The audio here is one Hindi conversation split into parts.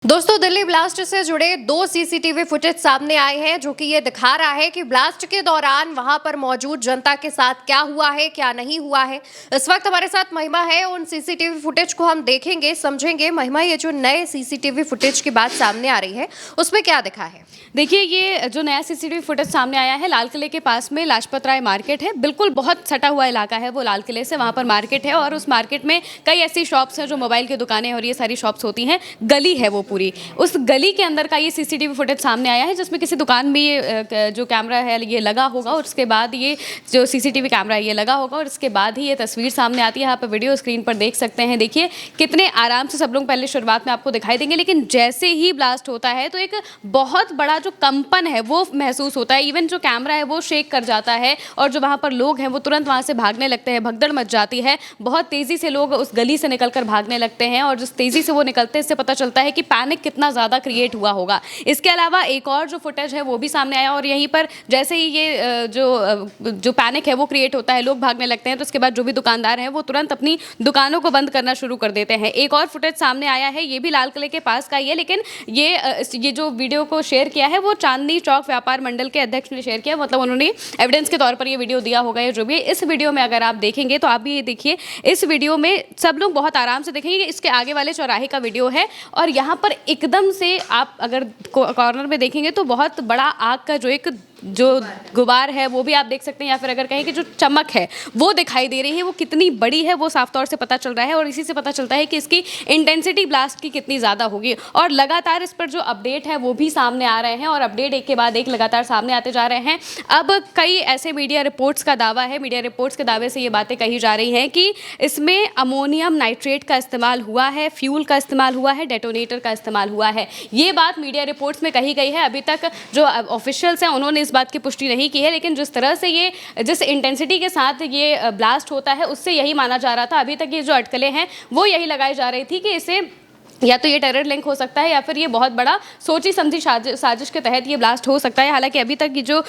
दोस्तों, दिल्ली ब्लास्ट से जुड़े 2 सीसीटीवी फुटेज सामने आए हैं जो कि ये दिखा रहा है कि ब्लास्ट के दौरान वहां पर मौजूद जनता के साथ क्या हुआ है, क्या नहीं हुआ है। इस वक्त हमारे साथ महिमा है, उन सीसीटीवी फुटेज को हम देखेंगे, समझेंगे। महिमा, ये जो नए सीसीटीवी फुटेज की बात सामने आ रही है, उसमें क्या दिखा है? देखिए, ये जो नया सीसीटीवी फुटेज सामने आया है, लाल किले के पास में लाजपत राय मार्केट है। बिल्कुल बहुत सटा हुआ इलाका है वो लाल किले से, वहाँ पर मार्केट है और उस मार्केट में कई ऐसी शॉप्स हैं जो मोबाइल की दुकानें और ये सारी शॉप्स होती हैं। गली है वो पूरी, उस गली के अंदर का ये सीसीटीवी फुटेज सामने आया है, जिसमें किसी दुकान में ये जो कैमरा है ये लगा होगा और उसके बाद ये जो सीसीटीवी कैमरा है ये लगा होगा और इसके बाद ही ये तस्वीर सामने आती है। यहाँ पर वीडियो स्क्रीन पर देख सकते हैं। देखिए कितने आराम से सब लोग पहले शुरुआत में आपको दिखाई देंगे, लेकिन जैसे ही ब्लास्ट होता है तो एक बहुत बड़ा जो कंपन है वो महसूस होता है। इवन जो कैमरा है वो शेक कर जाता है और जो वहाँ पर लोग हैं वो तुरंत वहाँ से भागने लगते हैं, भगदड़ मच जाती है। बहुत तेज़ी से लोग उस गली से निकलकर भागने लगते हैं और जिस तेज़ी से वो निकलते हैं इससे पता चलता है कि पैनिक कितना ज़्यादा क्रिएट हुआ होगा। इसके अलावा एक और जो फुटेज है वो भी सामने आया और यहीं पर जैसे ही ये जो पैनिक है वो क्रिएट होता है, लोग भागने लगते हैं, तो उसके बाद जो भी दुकानदार हैं वो तुरंत अपनी दुकानों को बंद करना शुरू कर देते हैं। एक और फुटेज सामने आया है, ये भी लाल किले के पास का ही है, लेकिन ये जो वीडियो को शेयर किया है वो चांदनी चौक व्यापार मंडल के अध्यक्ष ने शेयर किया। मतलब उन्होंने एविडेंस के तौर पर ये वीडियो दिया होगा या जो भी। इस वीडियो में अगर आप देखेंगे तो आप भी ये देखिए, इस वीडियो में सब लोग बहुत आराम से देखेंगे। इसके आगे वाले चौराहे का वीडियो है और यहाँ पर एकदम से आप अगर कॉर्नर में देखेंगे तो बहुत बड़ा आग का जो गुबार है वो भी आप देख सकते हैं, या फिर अगर कहें कि जो चमक है वो दिखाई दे रही है, वो कितनी बड़ी है वो साफ तौर से पता चल रहा है और इसी से पता चलता है कि इसकी इंटेंसिटी ब्लास्ट की कितनी ज़्यादा होगी। और लगातार इस पर जो अपडेट है वो भी सामने आ रहे हैं और अपडेट एक के बाद एक लगातार सामने आते जा रहे हैं। अब कई ऐसे मीडिया रिपोर्ट्स का दावा है, मीडिया रिपोर्ट्स के दावे से ये बातें कही जा रही हैं कि इसमें अमोनियम नाइट्रेट का इस्तेमाल हुआ है, फ्यूल का इस्तेमाल हुआ है, डेटोनेटर का इस्तेमाल हुआ है। ये बात मीडिया रिपोर्ट्स में कही गई है। अभी तक जो ऑफिशियल्स हैं उन्होंने इस बात की पुष्टि नहीं की है, लेकिन जिस तरह से जिस इंटेंसिटी के साथ ये ब्लास्ट होता है उससे यही माना जा रहा था। अभी तक ये जो अटकलें हैं वो यही लगाई जा रही थी कि इसे या तो ये टेरर लिंक हो सकता है या फिर ये बहुत बड़ा सोची समझी साजिश के तहत ये ब्लास्ट हो सकता है। हालांकि अभी तक की जो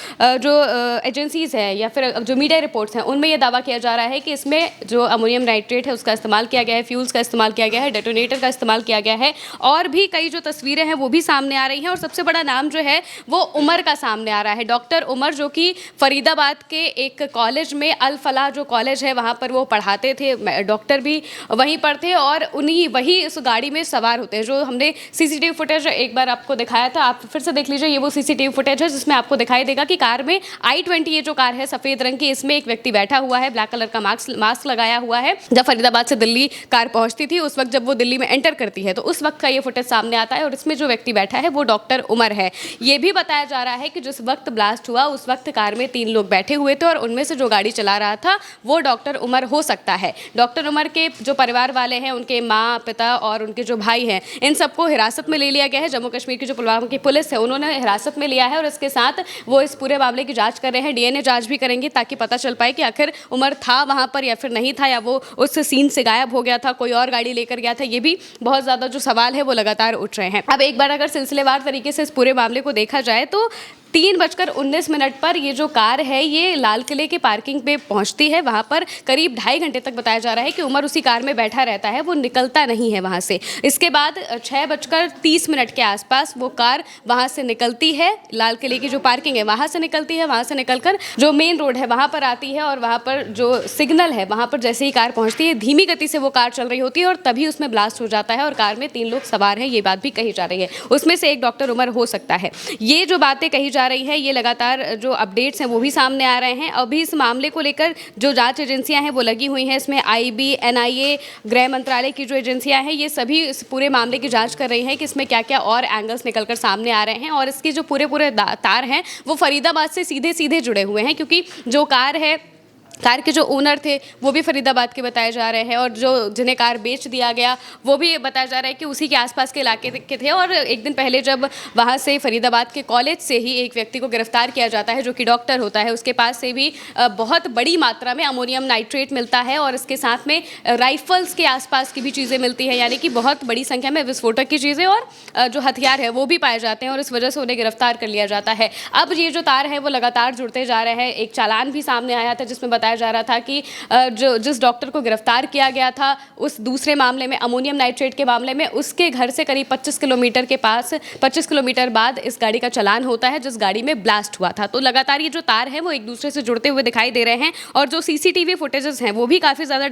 एजेंसीज हैं या फिर जो मीडिया रिपोर्ट्स हैं उनमें ये दावा किया जा रहा है कि इसमें जो अमोनियम नाइट्रेट है उसका इस्तेमाल किया गया है, फ्यूल्स का इस्तेमाल किया गया है, डेटोनेटर का इस्तेमाल किया गया है और भी कई जो तस्वीरें हैं वो भी सामने आ रही हैं। और सबसे बड़ा नाम जो है वो उमर का सामने आ रहा है, डॉक्टर उमर, जो कि फरीदाबाद के एक कॉलेज में अल फलाह जो कॉलेज है वहाँ पर वो पढ़ाते थे, डॉक्टर भी वहीं पर थे और वही उस गाड़ी में सवार होते हैं। जो हमने सीसीटीवी फुटेज एक बार आपको दिखाया था, आप फिर से देख लीजिए। ये वो सीसीटीवी फुटेज है जिसमें आपको दिखाई देगा कि कार में i20 ये जो कार है सफेद रंग की, इसमें एक व्यक्ति बैठा हुआ है, ब्लैक कलर का मास्क लगाया हुआ है। जब फरीदाबाद से दिल्ली कार पहुंचती थी उस वक्त जब वो दिल्ली में एंटर करती है तो उस वक्त का ये फुटेज सामने आता है और इसमें जो व्यक्ति बैठा है वो डॉक्टर उमर है। ये भी बताया जा रहा है कि जिस वक्त ब्लास्ट हुआ उस वक्त कार में 3 लोग बैठे हुए थे और उनमें से जो गाड़ी चला रहा था वो डॉक्टर उमर हो सकता है। डॉक्टर उमर के जो परिवार वाले हैं, उनके माँ, पिता और उनके जो भाई हैं, इन सबको हिरासत में ले लिया गया है। जम्मू कश्मीर की जो पुलवामा की पुलिस है उन्होंने हिरासत में लिया है और इसके साथ वो इस पूरे मामले की जांच कर रहे हैं, डीएनए जांच भी करेंगे ताकि पता चल पाए कि आखिर उमर था वहां पर या फिर नहीं था, या वो उस सीन से गायब हो गया था, कोई और गाड़ी लेकर गया था। ये भी बहुत ज़्यादा जो सवाल है वो लगातार उठ रहे हैं। अब एक बार अगर सिलसिलेवार तरीके से इस पूरे मामले को देखा जाए तो 3:19 पर ये जो कार है ये लाल किले के पार्किंग पे पहुंचती है। वहाँ पर करीब 2.5 घंटे तक बताया जा रहा है कि उमर उसी कार में बैठा रहता है, वो निकलता नहीं है वहाँ से। इसके बाद 6:30 के आसपास वो कार वहाँ से निकलती है, लाल किले की जो पार्किंग है वहाँ से निकलती है। वहाँ से निकलकर जो मेन रोड है वहाँ पर आती है और वहाँ पर जो सिग्नल है वहाँ पर जैसे ही कार पहुँचती है धीमी गति से वो कार चल रही होती है और तभी उसमें ब्लास्ट हो जाता है और कार में 3 लोग सवार हैं, ये बात भी कही जा रही है। उसमें से एक डॉक्टर उमर हो सकता है। ये जो बातें कही जा रही है ये लगातार जो अपडेट्स हैं वो भी सामने आ रहे हैं। अभी इस मामले को लेकर जो जांच एजेंसियां हैं वो लगी हुई हैं, इसमें आईबी, एनआईए, गृह मंत्रालय की जो एजेंसियां हैं ये सभी इस पूरे मामले की जांच कर रही हैं कि इसमें क्या क्या और एंगल्स निकलकर सामने आ रहे हैं। और इसके जो पूरे तार हैं वो फरीदाबाद से सीधे जुड़े हुए हैं, क्योंकि जो कार के जो ओनर थे वो भी फरीदाबाद के बताए जा रहे हैं और जो जिन्हें कार बेच दिया गया वो भी बताया जा रहा है कि उसी के आसपास के इलाके के थे। और एक दिन पहले जब वहाँ से फरीदाबाद के कॉलेज से ही एक व्यक्ति को गिरफ्तार किया जाता है जो कि डॉक्टर होता है, उसके पास से भी बहुत बड़ी मात्रा में अमोनियम नाइट्रेट मिलता है और इसके साथ में राइफल्स के आसपास की भी चीज़ें मिलती हैं, यानी कि बहुत बड़ी संख्या में विस्फोटक की चीज़ें और जो हथियार है वो भी पाए जाते हैं और इस वजह से उन्हें गिरफ्तार कर लिया जाता है। अब ये जो तार है वो लगातार जुड़ते जा रहे हैं। एक चालान भी सामने आया था जिसमें बताया जा रहा था कि जो जिस डॉक्टर को गिरफ्तार किया गया था उस दूसरे मामले में, अमोनियम नाइट्रेट के मामले में, उसके घर से करीब 25 किलोमीटर के पास 25 किलोमीटर बाद इस गाड़ी का चालान होता है जिस गाड़ी में ब्लास्ट हुआ था। तो लगातार ये जो तार है वो एक दूसरे से जुड़ते हुए दिखाई दे रहे हैं और जो सीसीटीवी फुटेजेस हैं वो भी काफ़ी ज़्यादा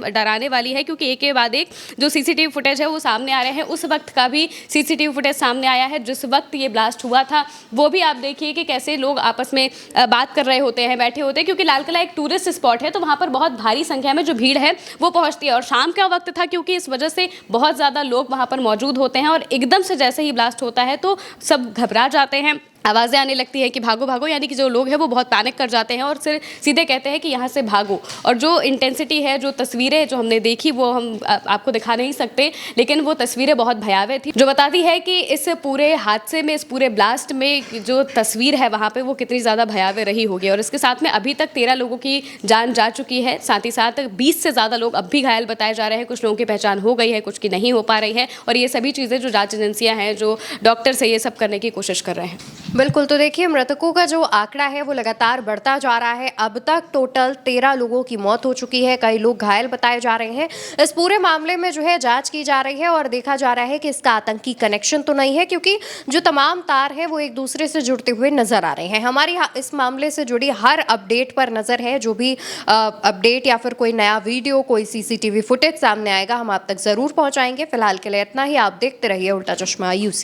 डराने वाली है, क्योंकि एक के बाद एक जो सीसीटीवी फुटेज है वो सामने आ रहे हैं। उस वक्त का भी सीसीटीवी फुटेज सामने आया है जिस वक्त ये ब्लास्ट हुआ था, वो भी आप देखिए कि कैसे लोग आपस में बात कर रहे होते हैं, बैठे होते हैं, क्योंकि लाल किला एक टूरिस्ट स्पॉट है तो वहाँ पर बहुत भारी संख्या में जो भीड़ है वो पहुँचती है। और शाम का वक्त था क्योंकि इस वजह से बहुत ज़्यादा लोग वहाँ पर मौजूद होते हैं और एकदम से जैसे ही ब्लास्ट होता है तो सब घबरा जाते हैं, आवाज़ें आने लगती है कि भागो भागो, यानी कि जो लोग हैं वो बहुत पैनिक कर जाते हैं और सिर सीधे कहते हैं कि यहाँ से भागो। और जो इंटेंसिटी है, जो तस्वीरें जो हमने देखी वो हम आपको दिखा नहीं सकते, लेकिन वो तस्वीरें बहुत भयावह थी, जो बताती है कि इस पूरे हादसे में, इस पूरे ब्लास्ट में जो तस्वीर है वहाँ पर वो कितनी ज़्यादा भयावह रही होगी। और इसके साथ में अभी तक 13 लोगों की जान जा चुकी है, साथ ही साथ 20 से ज़्यादा लोग अब भी घायल बताए जा रहे हैं। कुछ लोगों की पहचान हो गई है, कुछ की नहीं हो पा रही है। और ये सभी चीज़ें जो जाँच एजेंसियाँ हैं, जो डॉक्टर्स है, ये सब करने की कोशिश कर रहे हैं। बिल्कुल, तो देखिए मृतकों का जो आंकड़ा है वो लगातार बढ़ता जा रहा है। अब तक टोटल 13 लोगों की मौत हो चुकी है, कई लोग घायल बताए जा रहे हैं। इस पूरे मामले में जो है जांच की जा रही है और देखा जा रहा है कि इसका आतंकी कनेक्शन तो नहीं है, क्योंकि जो तमाम तार है वो एक दूसरे से जुड़ते हुए नजर आ रहे हैं। हमारी इस मामले से जुड़ी हर अपडेट पर नजर है, जो भी अपडेट या फिर कोई नया वीडियो, कोई सीसीटीवी फुटेज सामने आएगा हम आप तक जरूर पहुंचाएंगे। फिलहाल के लिए इतना ही। आप देखते रहिए उल्टा चश्मा यूसी।